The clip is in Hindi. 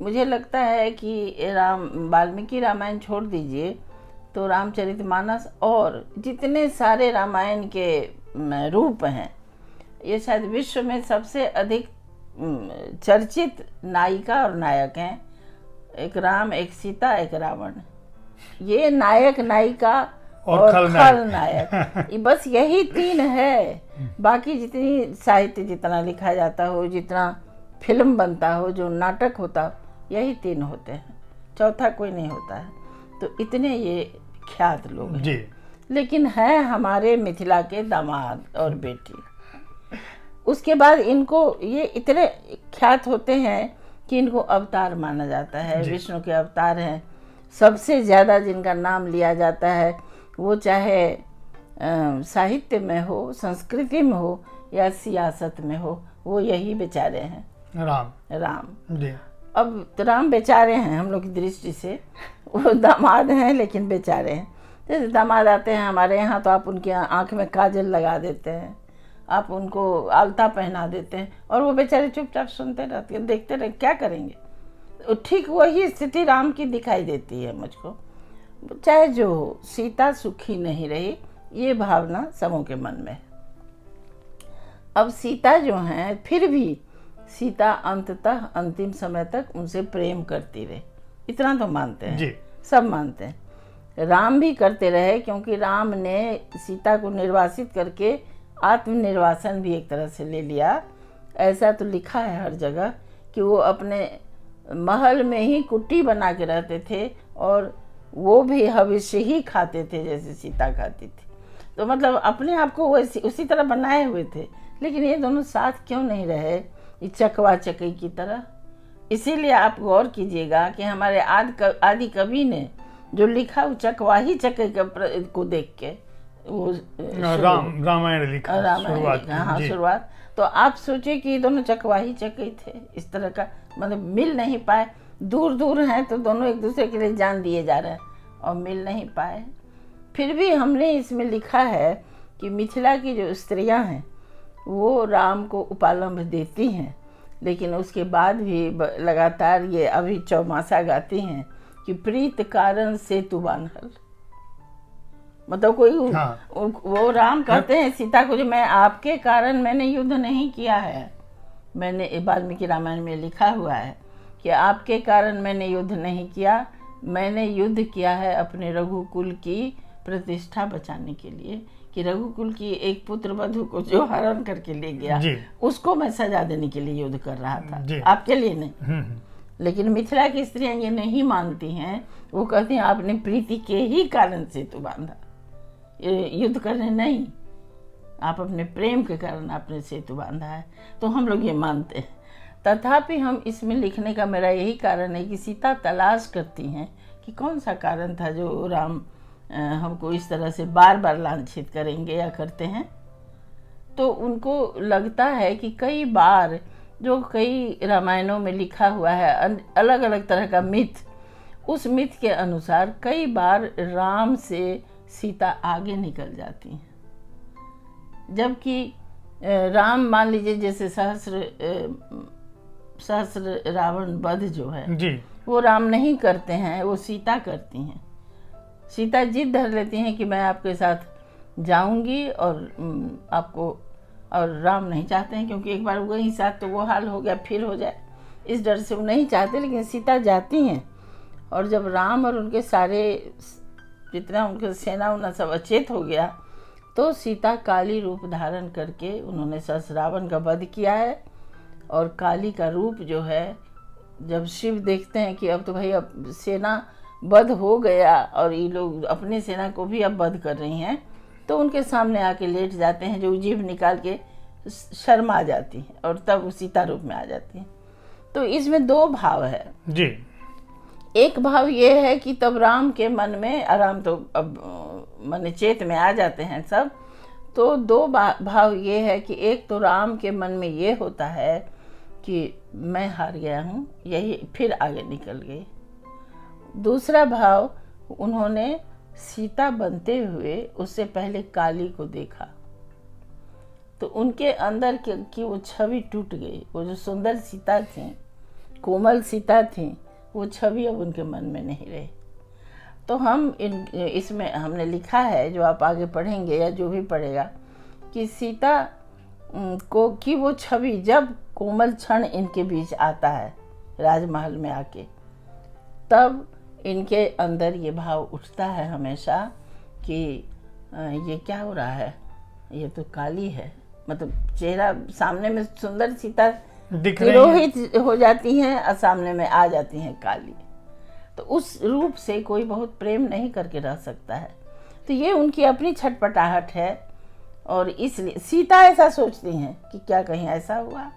मुझे लगता है कि वाल्मीकि रामायण छोड़ दीजिए तो रामचरितमानस और जितने सारे रामायण के रूप हैं, ये शायद विश्व में सबसे अधिक चर्चित नायिका और नायक हैं। एक राम, एक सीता, एक रावण। ये नायक, नायिका और खलनायक, बस यही तीन है। बाकी जितनी साहित्य जितना लिखा जाता हो, जितना फिल्म बनता हो, जो नाटक होता हो, यही तीन होते हैं, चौथा कोई नहीं होता है। तो इतने ये ख्यात लोग हैं जी। लेकिन है हमारे मिथिला के दामाद और बेटी। उसके बाद इनको ये इतने ख्यात होते हैं कि इनको अवतार माना जाता है, विष्णु के अवतार हैं। सबसे ज़्यादा जिनका नाम लिया जाता है वो चाहे साहित्य में हो, संस्कृति में हो या सियासत में हो, वो यही बेचारे हैं, राम जी। अब तो राम बेचारे हैं हम लोग की दृष्टि से, वो दामाद हैं लेकिन बेचारे हैं। जैसे दामाद आते हैं हमारे यहाँ तो आप उनके आँख में काजल लगा देते हैं, आप उनको आलता पहना देते हैं और वो बेचारे चुपचाप सुनते रहते हैं, देखते रहे, क्या करेंगे। ठीक वही स्थिति राम की दिखाई देती है मुझको। चाहे जो हो, सीता सुखी नहीं रही, ये भावना सबों के मन में है। अब सीता जो हैं, फिर भी सीता अंततः अंतिम समय तक उनसे प्रेम करती रही, इतना तो मानते हैं जी। सब मानते हैं। राम भी करते रहे, क्योंकि राम ने सीता को निर्वासित करके आत्मनिर्वासन भी एक तरह से ले लिया। ऐसा तो लिखा है हर जगह कि वो अपने महल में ही कुटी बना के रहते थे और वो भी हविष्य ही खाते थे जैसे सीता खाती थी। तो मतलब अपने आप को वैसे उसी तरह बनाए हुए थे। लेकिन ये दोनों साथ क्यों नहीं रहे, ये चकवा चकई की तरह। इसीलिए आप गौर कीजिएगा कि हमारे आदि कवि ने जो लिखा वो चकवा ही चकई को देख के वो रामायण लिखा, हाँ शुरुआत। तो आप सोचिए कि दोनों चकवाही चकई थे, इस तरह का, मतलब मिल नहीं पाए। दूर दूर हैं तो दोनों एक दूसरे के लिए जान दिए जा रहे हैं और मिल नहीं पाए। फिर भी हमने इसमें लिखा है कि मिथिला की जो स्त्रियां हैं वो राम को उपालंब देती हैं, लेकिन उसके बाद भी लगातार ये अभी चौमासा गाती हैं कि प्रीत कारण से तू बान्हल। मतलब कोई वो राम कहते हैं सीता को, जो मैं आपके कारण मैंने युद्ध नहीं किया है। मैंने वाल्मीकि रामायण में लिखा हुआ है कि आपके कारण मैंने युद्ध नहीं किया, मैंने युद्ध किया है अपने रघुकुल की प्रतिष्ठा बचाने के लिए, कि रघुकुल की एक पुत्र वधू को जो हरण करके ले गया उसको मैं सजा देने के लिए युद्ध कर रहा था, आपके लिए नहीं। लेकिन मिथिला की स्त्रियां ये नहीं मानती हैं, वो कहती हैं आपने प्रीति के ही कारण से तो बांधा, युद्ध करने नहीं, आप अपने प्रेम के कारण आपने सेतु बांधा है। तो हम लोग ये मानते हैं। तथापि हम इसमें लिखने का मेरा यही कारण है कि सीता तलाश करती हैं कि कौन सा कारण था जो राम हमको इस तरह से बार बार लांछित करेंगे या करते हैं। तो उनको लगता है कि कई बार जो कई रामायणों में लिखा हुआ है अलग अलग तरह का मिथ, उस मिथ के अनुसार कई बार राम से सीता आगे निकल जाती हैं, जबकि राम मान लीजिए जैसे सहस्र रावण वध जो है जी, वो राम नहीं करते हैं, वो सीता करती हैं। सीता जिद धर लेती हैं कि मैं आपके साथ जाऊंगी और आपको, और राम नहीं चाहते हैं, क्योंकि एक बार वही साथ तो वो हाल हो गया, फिर हो जाए, इस डर से वो नहीं चाहते। लेकिन सीता जाती हैं और जब राम और उनके सारे जितना उनके सेना उना सब अचेत हो गया तो सीता काली रूप धारण करके उन्होंने सहस्र रावण का वध किया है। और काली का रूप जो है, जब शिव देखते हैं कि अब तो भाई अब सेना वध हो गया और ये लोग अपने सेना को भी अब वध कर रही हैं, तो उनके सामने आके लेट जाते हैं, जो जीभ निकाल के शर्मा जाती हैं और तब सीता रूप में आ जाती हैं। तो इसमें दो भाव है जी। एक भाव ये है कि तब राम के मन में, आराम तो अब मन चेत में आ जाते हैं सब, तो दो भाव ये है कि एक तो राम के मन में ये होता है कि मैं हार गया हूँ, यही फिर आगे निकल गई। दूसरा भाव, उन्होंने सीता बनते हुए उससे पहले काली को देखा, तो उनके अंदर की वो छवि टूट गई। वो जो सुंदर सीता थी कोमल सीता थी, वो छवि अब उनके मन में नहीं रही। तो हम इसमें हमने लिखा है, जो आप आगे पढ़ेंगे या जो भी पढ़ेगा, कि सीता को की वो छवि जब कोमल क्षण इनके बीच आता है राजमहल में आके, तब इनके अंदर ये भाव उठता है हमेशा कि ये क्या हो रहा है, ये तो काली है। मतलब चेहरा सामने में सुंदर सीता दिख रही है, तिरोहित हो जाती हैं और सामने में आ जाती हैं काली। तो उस रूप से कोई बहुत प्रेम नहीं करके रह सकता है। तो ये उनकी अपनी छटपटाहट है, और इसलिए सीता ऐसा सोचती हैं कि क्या कहीं ऐसा हुआ